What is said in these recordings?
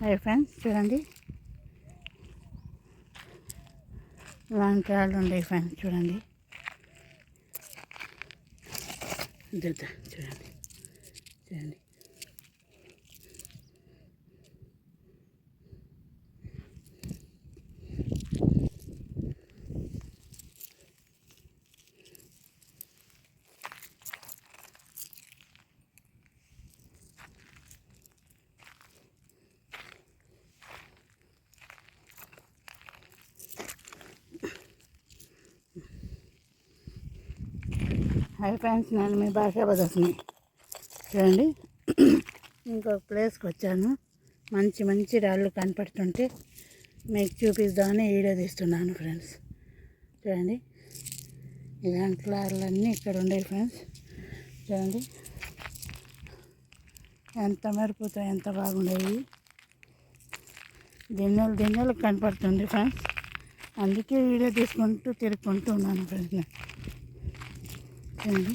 Hi friends, చూడండి ఇలాంటి రాళ్ళు ఉన్నాయి ఫ్రెండ్స్. చూడండి చూడండి చూడండి. హాయ్ ఫ్రెండ్స్, నేను మీ భాషా బదస్ని. చూడండి ఇంకొక ప్లేస్కి వచ్చాను. మంచి మంచి రాళ్ళు కనపడుతుంటే మీకు చూపిద్దామని వీడియో తీస్తున్నాను ఫ్రెండ్స్. చూడండి ఇలాంటి రాళ్ళన్నీ ఇక్కడ ఉండేవి ఫ్రెండ్స్. చూడండి ఎంత మెరుపుతో ఎంత బాగుండేవి. దిన్నెలు దిన్నెలు కనపడుతుంది ఫ్రెండ్స్. అందుకే వీడియో తీసుకుంటూ తిరుక్కుంటూ ఉన్నాను ఫ్రెండ్స్. చూడండి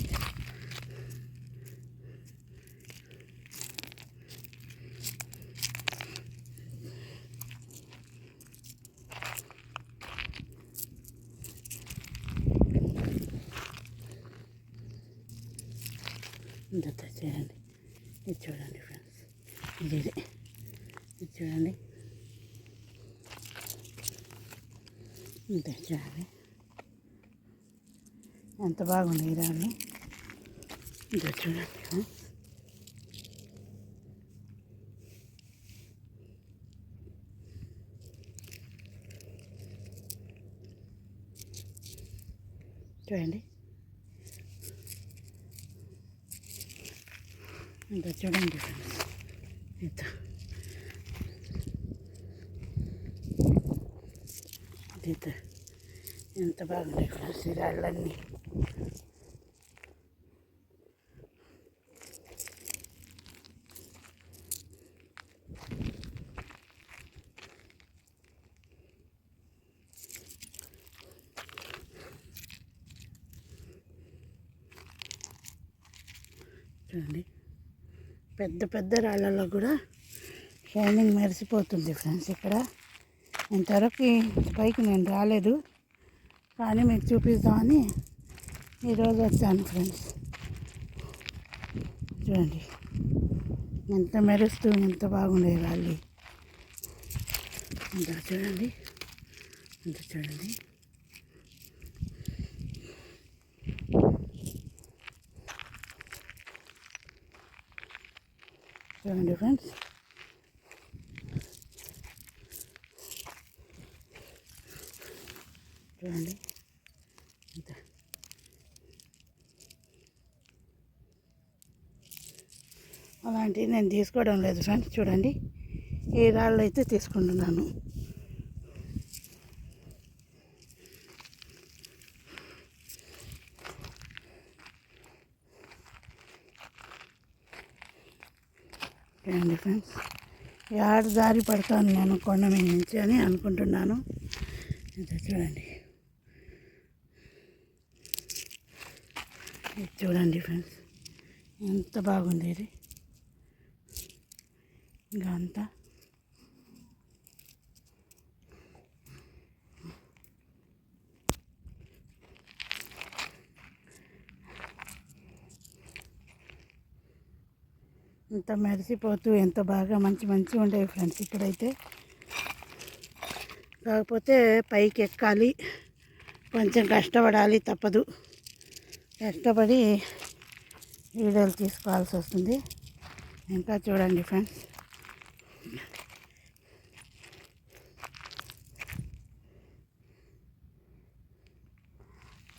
ఇంత చేయండి. ఇది చూడండి ఫ్రెండ్స్, ఇది చూడండి. ఇంత చూడండి ఎంత బాగుంది ఈ రాళ్ళు. ఇది చూడండి ఫ్రెండ్స్. చూడండి ఇంత చూడండి ఫ్రెండ్స్. ఇంత ఎంత బాగున్నాయి ఫ్రెండ్స్ ఈ రాళ్ళన్నీ. చూడండి పెద్ద పెద్ద రాళ్ళలో కూడా షైనింగ్ మెరిసిపోతుంది ఫ్రెండ్స్. ఇక్కడ ఇంతవరకు పైకి నేను రాలేదు, కానీ మీకు చూపిద్దామని ఈరోజు వచ్చాను ఫ్రెండ్స్. చూడండి ఎంత మెరుస్తూ ఎంత బాగుండే రాళ్ళు. ఇంత చూడండి ఇంత చూడండి. చూడండి ఫ్రెండ్స్ చూడండి ఇంత. అలాంటివి నేను తీసుకోవడం లేదు ఫ్రెండ్స్. చూడండి ఈ రాళ్ళు అయితే తీసుకుంటున్నాను. చూడండి ఫ్రెండ్స్, యాడ దారి పడతాను నేను కొండ మీద నుంచి అని అనుకుంటున్నాను. ఇది చూడండి ఇది చూడండి ఫ్రెండ్స్ ఎంత బాగుంది ఇది. ఇంకా అంతా ఇంత మెరిసిపోతూ ఎంత బాగా మంచి మంచిగా ఉండేవి ఫ్రెండ్స్ ఇక్కడైతే. కాకపోతే పైకి ఎక్కాలి, కొంచెం కష్టపడాలి, తప్పదు. కష్టపడి వీడియోలు తీసుకోవాల్సి వస్తుంది. ఇంకా చూడండి ఫ్రెండ్స్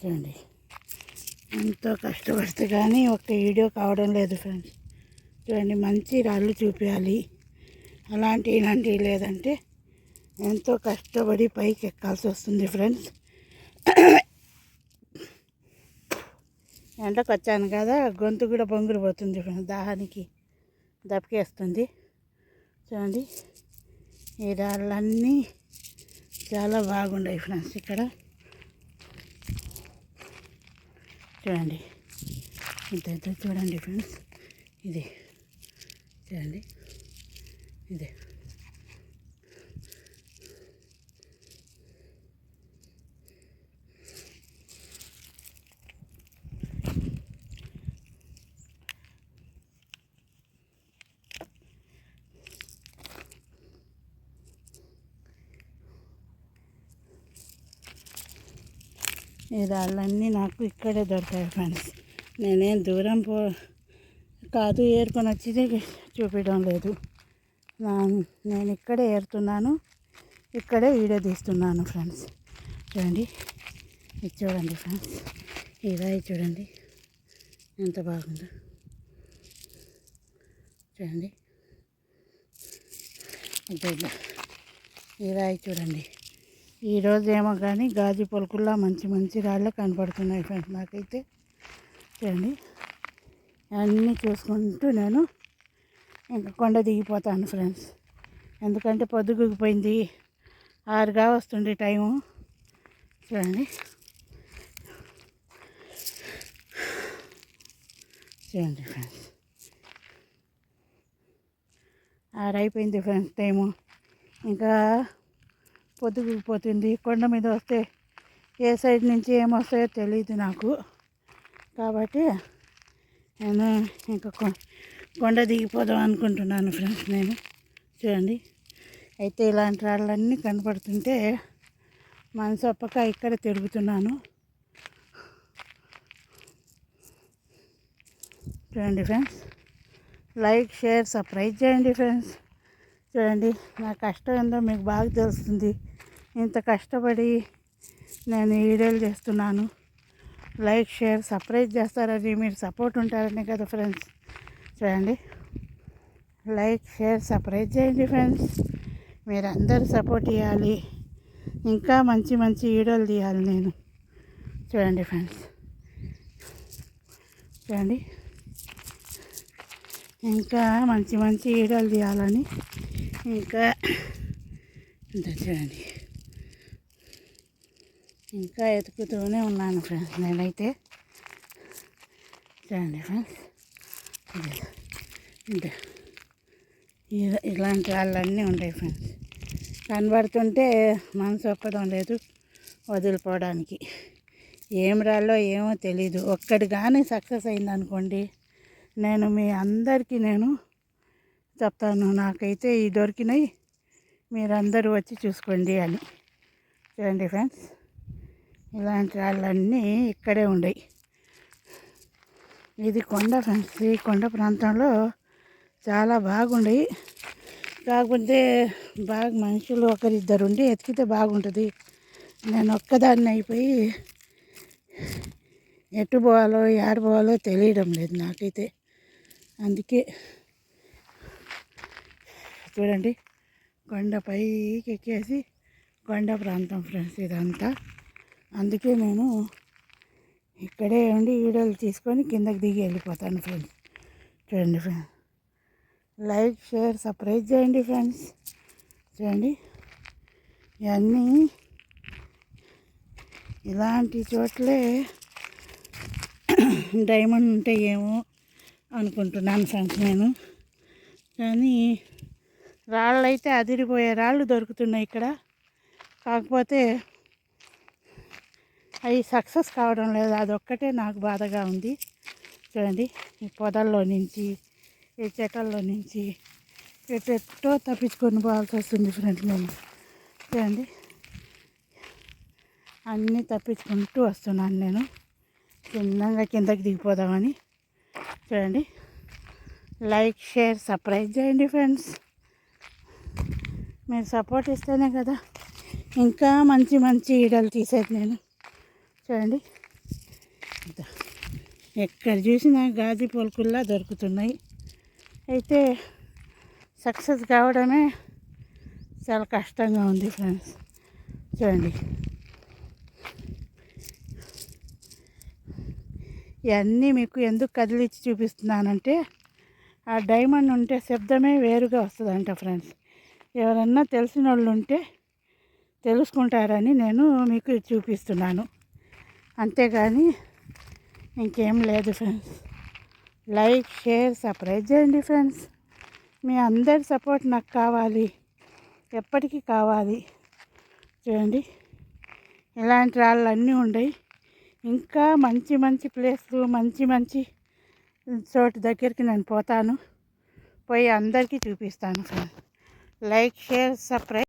చూడండి ఎంతో కష్టపడితే కానీ ఒక వీడియో కావడం లేదు ఫ్రెండ్స్. చూడండి మంచి రాళ్ళు చూపించాలి, అలాంటి ఇలాంటివి లేదంటే ఎంతో కష్టపడి పైకి ఎక్కాల్సి వస్తుంది ఫ్రెండ్స్. ఎండకు వచ్చాను కదా, గొంతు కూడా బొంగురు పోతుంది ఫ్రెండ్స్, దాహానికి దప్పికేస్తుంది. చూడండి ఈ రాళ్ళన్నీ చాలా బాగున్నాయి ఫ్రెండ్స్ ఇక్కడ. చూడండి ఇంత చూడండి ఫ్రెండ్స్. ఇది చూడండి ఇది ఈ రాళ్ళన్నీ నాకు ఇక్కడే దొరికాయి ఫ్రెండ్స్. నేనేం దూరం కాదు ఏరుకొని వచ్చేది చూపించడం లేదు. నేను ఇక్కడే ఏరుతున్నాను, ఇక్కడే వీడియో తీస్తున్నాను ఫ్రెండ్స్. చూడండి, ఇది చూడండి ఫ్రెండ్స్, ఈ రాయి చూడండి ఎంత బాగుందో. చూడండి, ఈ రాయి చూడండి. ఈరోజు ఏమో కానీ గాజు పొలకుల్లా మంచి మంచి రాళ్ళే కనపడుతున్నాయి ఫ్రెండ్స్ నాకైతే. చూడండి, అన్నీ చూసుకుంటూ నేను ఇంకా కొండ దిగిపోతాను ఫ్రెండ్స్. ఎందుకంటే పొద్దుగుపోయింది, 6 వస్తుంది టైము. చూడండి, చూడండి ఫ్రెండ్స్, 6 అయిపోయింది ఫ్రెండ్స్ టైము. ఇంకా పొద్దుగుపోతుంది. కొండ మీద వస్తే ఏ సైడ్ నుంచి ఏమొస్తాయో తెలియదు నాకు, కాబట్టి నేను ఇంకా కొండ దిగిపోదాం అనుకుంటున్నాను ఫ్రెండ్స్ నేను. చూడండి, అయితే ఇలాంటి రాళ్ళన్నీ కనపడుతుంటే మనసు ఒప్పక ఇక్కడ తిరుగుతున్నాను. చూడండి ఫ్రెండ్స్, లైక్, షేర్, సబ్స్క్రైబ్ చేయండి ఫ్రెండ్స్. చూడండి, నా కష్టం ఏందో మీకు బాగా తెలుస్తుంది. ఇంత కష్టపడి నేను వీడియోలు చేస్తున్నాను. లైక్, షేర్, సబ్స్క్రైబ్ చేస్తారని మీరు సపోర్ట్ ఉంటారని కదా ఫ్రెండ్స్. చూడండి, లైక్, షేర్, సబ్స్క్రైబ్ చేయండి ఫ్రెండ్స్. మీరు అందరూ సపోర్ట్ ఇవ్వాలి, ఇంకా మంచి మంచి వీడియోలు తీయాలి నేను. చూడండి ఫ్రెండ్స్, చూడండి, ఇంకా మంచి మంచి వీడియోలు తీయాలని ఇంకా చూడండి, ఇంకా ఎతుకుతూనే ఉన్నాను ఫ్రెండ్స్ నేనైతే. చూడండి ఫ్రెండ్స్, ఇలాంటి వాళ్ళన్నీ ఉంటాయి ఫ్రెండ్స్. కనబడుతుంటే మనసు ఒప్పడం లేదు వదిలిపోవడానికి. ఏం రాలో ఏమో తెలీదు. ఒక్కటి కానీ సక్సెస్ అయిందనుకోండి, నేను మీ అందరికీ నేను చెప్తాను, నాకైతే ఈ దొరికినాయి, మీరందరూ వచ్చి చూసుకోండి అని. చూడండి ఫ్రెండ్స్, ఇలాంటి రాళ్ళన్నీ ఇక్కడే ఉన్నాయి. ఇది కొండ ఫ్రెండ్స్. ఈ కొండ ప్రాంతంలో చాలా బాగుండయి, కాకపోతే బాగా మనుషులు ఒకరిద్దరు ఉండి ఎతికితే బాగుంటుంది. నేను ఒక్కదాన్ని అయిపోయి ఎటు పోవాలో ఏడ పోవాలో తెలియడం లేదు నాకైతే. అందుకే చూడండి, కొండపైకి ఎక్కేసి కొండ ప్రాంతం ఫ్రెండ్స్ ఇదంతా. అందుకే నేను ఇక్కడే ఉండి వీడియోలు తీసుకొని కిందకి దిగి వెళ్ళిపోతాను ఫ్రెండ్స్. చూడండి ఫ్రెండ్స్, లైక్, షేర్, సబ్స్క్రైబ్ చేయండి ఫ్రెండ్స్. చూడండి, ఇవన్నీ ఇలాంటి చోట్లే డైమండ్ ఉంటాయేమో అనుకుంటున్నాను ఫ్రెండ్స్ నేను. కానీ రాళ్ళు అయితే అదిరిపోయే రాళ్ళు దొరుకుతున్నాయి ఇక్కడ. కాకపోతే అవి సక్సెస్ కావడం లేదు, అదొక్కటే నాకు బాధగా ఉంది. చూడండి, ఈ పొదల్లో నుంచి, ఈ చెట్లలో నుంచి ఎట్టెట్టో తప్పించుకొని పోవాల్సి వస్తుంది ఫ్రెండ్స్ నేను. చూడండి, అన్నీ తప్పించుకుంటూ వస్తున్నాను నేను చిన్నగా కిందకి దిగిపోదామని. చూడండి, లైక్, షేర్, సబ్స్క్రైబ్ చేయండి ఫ్రెండ్స్. మీరు సపోర్ట్ ఇస్తేనే కదా ఇంకా మంచి మంచి వీడియోలు తీసేది నేను. చూడండి, ఎక్కడ చూసినా గాజు పొలకుల్లా దొరుకుతున్నాయి. అయితే సక్సెస్ కావడమే చాలా కష్టంగా ఉంది ఫ్రెండ్స్. చూడండి, ఇవన్నీ మీకు ఎందుకు కదిలిచ్చి చూపిస్తున్నానంటే, ఆ డైమండ్ ఉంటే శబ్దమే వేరుగా వస్తుందంట ఫ్రెండ్స్. ఎవరన్నా తెలిసిన వాళ్ళు ఉంటే తెలుసుకుంటారని నేను మీకు చూపిస్తున్నాను, అంతేగాని ఇంకేం లేదు ఫ్రెండ్స్. లైక్, షేర్, సబ్స్క్రైబ్ చేయండి ఫ్రెండ్స్. మీ అందరి సపోర్ట్ నాకు కావాలి, ఎప్పటికీ కావాలి. చూడండి, ఇలాంటి రాళ్ళు అన్నీ ఉన్నాయి. ఇంకా మంచి మంచి ప్లేస్లు, మంచి మంచి చోటు దగ్గరికి నేను పోతాను, పోయి అందరికీ చూపిస్తాను ఫ్రెండ్స్. Like, share, subscribe.